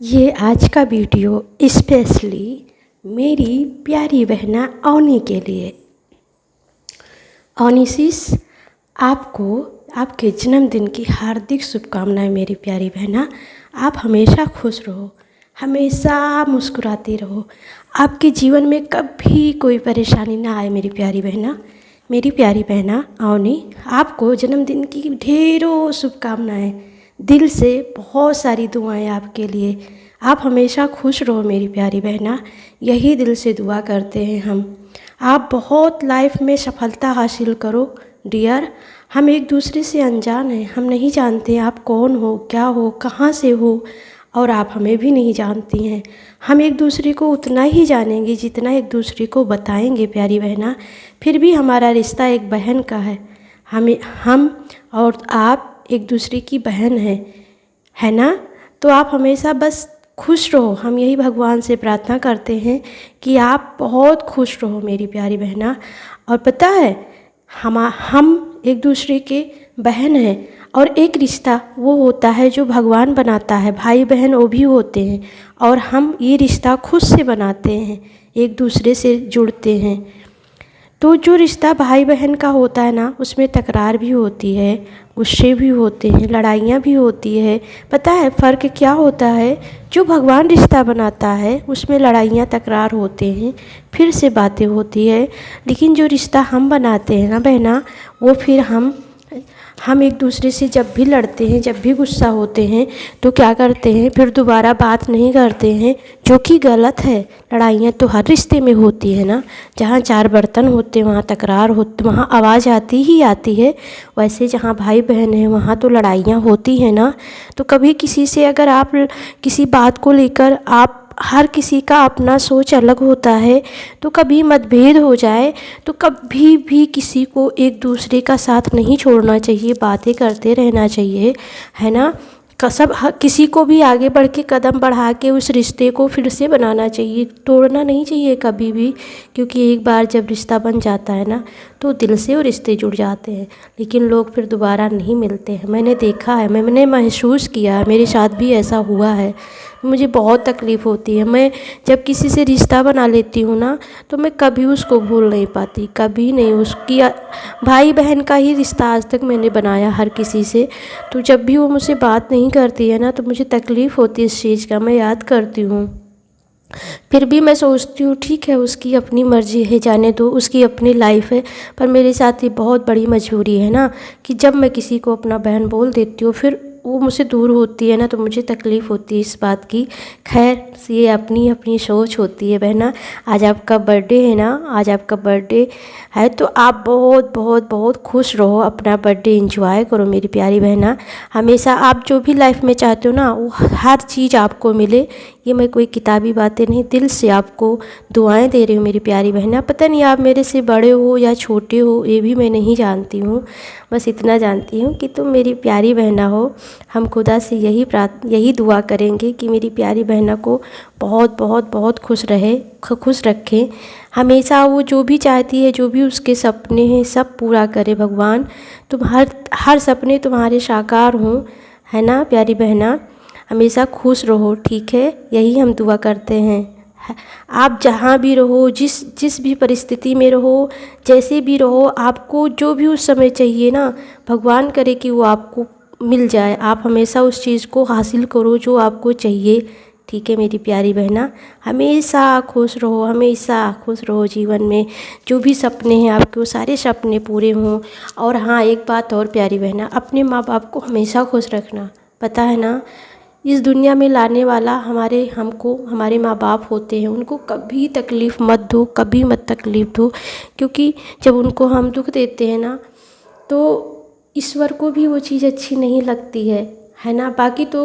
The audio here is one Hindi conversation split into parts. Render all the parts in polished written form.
ये आज का वीडियो स्पेशली मेरी प्यारी बहना अवनी के लिए। अवनी सिस, आपको आपके जन्मदिन की हार्दिक शुभकामनाएं मेरी प्यारी बहना। आप हमेशा खुश रहो, हमेशा मुस्कुराती रहो, आपके जीवन में कभी कोई परेशानी ना आए मेरी प्यारी बहना। मेरी प्यारी बहना अवनी, आपको जन्मदिन की ढेरों शुभकामनाएं, दिल से बहुत सारी दुआएं आपके लिए। आप हमेशा खुश रहो मेरी प्यारी बहना, यही दिल से दुआ करते हैं हम। आप बहुत लाइफ में सफलता हासिल करो डियर। हम एक दूसरे से अनजान हैं, हम नहीं जानते आप कौन हो, क्या हो, कहाँ से हो, और आप हमें भी नहीं जानती हैं। हम एक दूसरे को उतना ही जानेंगे जितना एक दूसरे को बताएंगे प्यारी बहना। फिर भी हमारा रिश्ता एक बहन का है। हम और आप एक दूसरे की बहन है ना। तो आप हमेशा बस खुश रहो, हम यही भगवान से प्रार्थना करते हैं कि आप बहुत खुश रहो मेरी प्यारी बहना। और पता है, हम एक दूसरे के बहन हैं, और एक रिश्ता वो होता है जो भगवान बनाता है, भाई बहन वो भी होते हैं, और हम ये रिश्ता खुद से बनाते हैं, एक दूसरे से जुड़ते हैं। तो जो रिश्ता भाई बहन का होता है ना, उसमें तकरार भी होती है, गुस्से भी होते हैं, लड़ाइयाँ भी होती है। पता है फ़र्क क्या होता है? जो भगवान रिश्ता बनाता है उसमें लड़ाइयाँ तकरार होते हैं, फिर से बातें होती है। लेकिन जो रिश्ता हम बनाते हैं ना बहना, वो फिर हम एक दूसरे से जब भी लड़ते हैं, जब भी गुस्सा होते हैं, तो क्या करते हैं, फिर दोबारा बात नहीं करते हैं, जो कि गलत है। लड़ाइयाँ तो हर रिश्ते में होती है ना। जहाँ चार बर्तन होते वहाँ तकरार होती, वहाँ आवाज़ आती ही आती है। वैसे जहाँ भाई बहन हैं वहाँ तो लड़ाइयाँ होती हैं ना। तो कभी किसी से अगर आप किसी बात को लेकर, आप हर किसी का अपना सोच अलग होता है, तो कभी मतभेद हो जाए तो कभी भी किसी को एक दूसरे का साथ नहीं छोड़ना चाहिए, बातें करते रहना चाहिए, है ना। सब किसी को भी आगे बढ़ के कदम बढ़ा के उस रिश्ते को फिर से बनाना चाहिए, तोड़ना नहीं चाहिए कभी भी। क्योंकि एक बार जब रिश्ता बन जाता है ना, तो दिल से वो रिश्ते जुड़ जाते हैं, लेकिन लोग फिर दोबारा नहीं मिलते हैं। मैंने देखा है, मैंने महसूस किया है, मेरे साथ भी ऐसा हुआ है। मुझे बहुत तकलीफ़ होती है। मैं जब किसी से रिश्ता बना लेती हूँ ना, तो मैं कभी उसको भूल नहीं पाती, कभी नहीं। उसकी भाई बहन का ही रिश्ता आज तक मैंने बनाया हर किसी से। तो जब भी वो मुझसे बात नहीं करती है ना, तो मुझे तकलीफ़ होती है इस चीज़ का, मैं याद करती हूँ। फिर भी मैं सोचती हूँ ठीक है, उसकी अपनी मर्ज़ी है, जाने दो, उसकी अपनी लाइफ है। पर मेरे साथ ये बहुत बड़ी मजबूरी है ना, कि जब मैं किसी को अपना बहन बोल देती हूँ, फिर वो मुझसे दूर होती है ना, तो मुझे तकलीफ़ होती है इस बात की। खैर, ये अपनी अपनी सोच होती है बहना। आज आपका बर्थडे है ना, आज आपका बर्थडे है, तो आप बहुत बहुत बहुत खुश रहो, अपना बर्थडे एंजॉय करो मेरी प्यारी बहना। हमेशा आप जो भी लाइफ में चाहते हो ना, वो हर चीज़ आपको मिले। ये मैं कोई किताबी बातें नहीं, दिल से आपको दुआएं दे रही हूँ मेरी प्यारी बहना। पता नहीं आप मेरे से बड़े हो या छोटे हो, ये भी मैं नहीं जानती हूँ। बस इतना जानती हूँ कि तुम मेरी प्यारी बहना हो। हम खुदा से यही दुआ करेंगे कि मेरी प्यारी बहना को बहुत बहुत बहुत खुश रहे, खुश रखें हमेशा। वो जो भी चाहती है, जो भी उसके सपने हैं, सब पूरा करे भगवान। तुम हर सपने तुम्हारे साकार हों, है ना प्यारी बहना। हमेशा खुश रहो, ठीक है, यही हम दुआ करते हैं। आप जहाँ भी रहो, जिस भी परिस्थिति में रहो, जैसे भी रहो, आपको जो भी उस समय चाहिए ना, भगवान करे कि वो आपको मिल जाए। आप हमेशा उस चीज़ को हासिल करो जो आपको चाहिए, ठीक है मेरी प्यारी बहना। हमेशा खुश रहो, हमेशा खुश रहो जीवन में। जो भी सपने हैं आपके, वो सारे सपने पूरे हों। और हाँ, एक बात और प्यारी बहना, अपने माँ बाप को हमेशा खुश रखना। पता है ना, इस दुनिया में लाने वाला हमारे माँ बाप होते हैं। उनको कभी तकलीफ़ मत दो, कभी मत तकलीफ़ दो, क्योंकि जब उनको हम दुख देते हैं ना, तो ईश्वर को भी वो चीज़ अच्छी नहीं लगती है ना। बाकी तो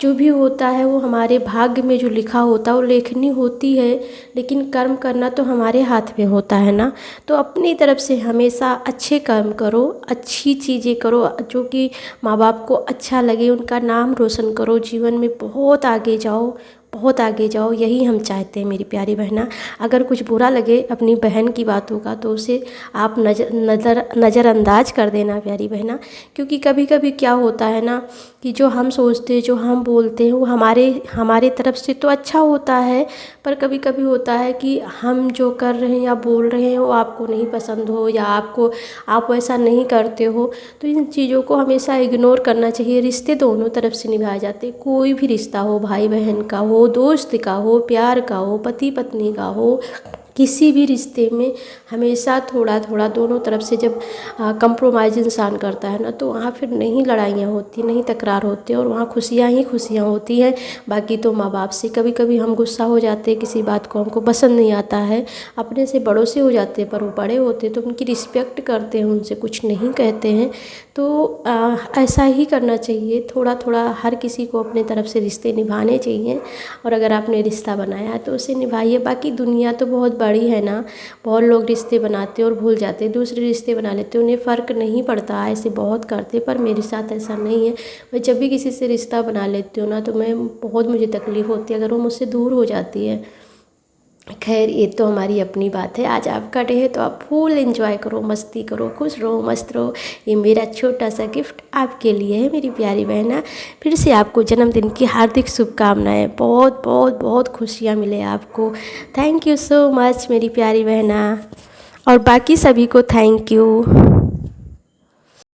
जो भी होता है वो हमारे भाग्य में जो लिखा होता है वो लेखनी होती है, लेकिन कर्म करना तो हमारे हाथ में होता है ना। तो अपनी तरफ से हमेशा अच्छे कर्म करो, अच्छी चीज़ें करो, जो कि माँ बाप को अच्छा लगे, उनका नाम रोशन करो, जीवन में बहुत आगे जाओ, बहुत आगे जाओ, यही हम चाहते हैं मेरी प्यारी बहना। अगर कुछ बुरा लगे अपनी बहन की बातों का तो उसे आप नज़रअंदाज कर देना प्यारी बहना। क्योंकि कभी कभी क्या होता है ना कि जो हम सोचते हैं, जो हम बोलते हैं, वो हमारे तरफ से तो अच्छा होता है, पर कभी कभी होता है कि हम जो कर रहे हैं या बोल रहे हैं वो आपको नहीं पसंद हो, या आप वैसा नहीं करते हो। तो इन चीज़ों को हमेशा इग्नोर करना चाहिए। रिश्ते दोनों तरफ से निभाए जाते हैं, कोई भी रिश्ता हो, भाई बहन का हो, दोस्त का हो, प्यार का हो, पति पत्नी का हो, किसी भी रिश्ते में हमेशा थोड़ा थोड़ा दोनों तरफ से जब कंप्रोमाइज़ इंसान करता है ना, तो वहाँ फिर नहीं लड़ाइयाँ होती, नहीं तकरार होते, और वहाँ खुशियाँ ही खुशियाँ होती हैं। बाकी तो माँ बाप से कभी कभी हम गुस्सा हो जाते हैं, किसी बात को हमको पसंद नहीं आता है, अपने से बड़ों से हो जाते हैं, पर वो बड़े होते हैं तो उनकी रिस्पेक्ट करते हैं, उनसे कुछ नहीं कहते हैं। तो ऐसा ही करना चाहिए, थोड़ा थोड़ा हर किसी को अपने तरफ से रिश्ते निभाने चाहिए। और अगर आपने रिश्ता बनाया है तो उसे निभाइए। बाकी दुनिया तो बहुत बड़ी है ना, बहुत लोग रिश्ते बनाते और भूल जाते हैं, दूसरे रिश्ते बना लेते हैं, उन्हें फ़र्क नहीं पड़ता। ऐसे बहुत करते, पर मेरे साथ ऐसा नहीं है। मैं जब भी किसी से रिश्ता बना लेती हूँ ना, तो मुझे तकलीफ़ होती है अगर वो मुझसे दूर हो जाती है। खैर, ये तो हमारी अपनी बात है। आज आपका डे है तो आप फुल एंजॉय करो, मस्ती करो, खुश रहो, मस्त रहो। ये मेरा छोटा सा गिफ्ट आपके लिए है मेरी प्यारी बहना। फिर से आपको जन्मदिन की हार्दिक शुभकामनाएं। बहुत बहुत बहुत खुशियाँ मिले आपको। थैंक यू सो मच मेरी प्यारी बहना, और बाकी सभी को थैंक यू।